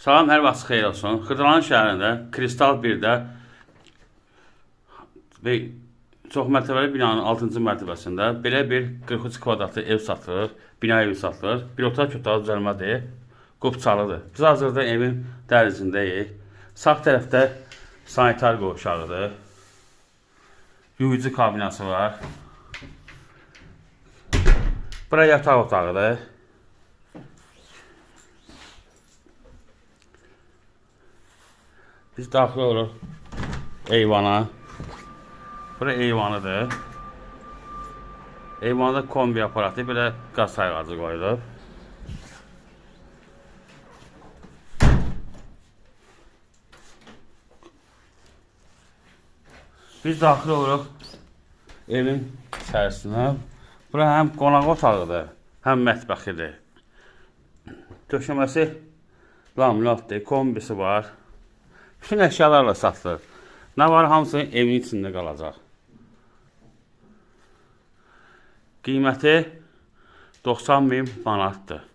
Salam, hər vaxt xeyir olsun. Xırdalan şəhərində, Kristal 1-də və çox mərtəbəli binanın 6-cı mərtəbəsində belə bir 43 kvadratlı ev satılır, bina evi satılır. Bir otaq otaq düzəlmədir, qupçalıdır. Biz hazırda evin dəhlizindəyik. Sağ tərəfdə sanitar qovşağıdır. Yuyucu kabinası var. Bura yataq otağıdır. Biz daxil oluruq eyvana. Bura eyvanıdır. Eyvanda kombi aparatı, belə qaz sayğacı qoyulub. Biz daxil oluruq evin içərisinə. Bura həm qonaq otağıdır, həm mətbəxidir. Döşəməsi laminatdır, kombisi var. Bütün əşyalarla satılır. Nə var, hamısı evin içində qalacaq. Qiyməti 90.000 manatdır.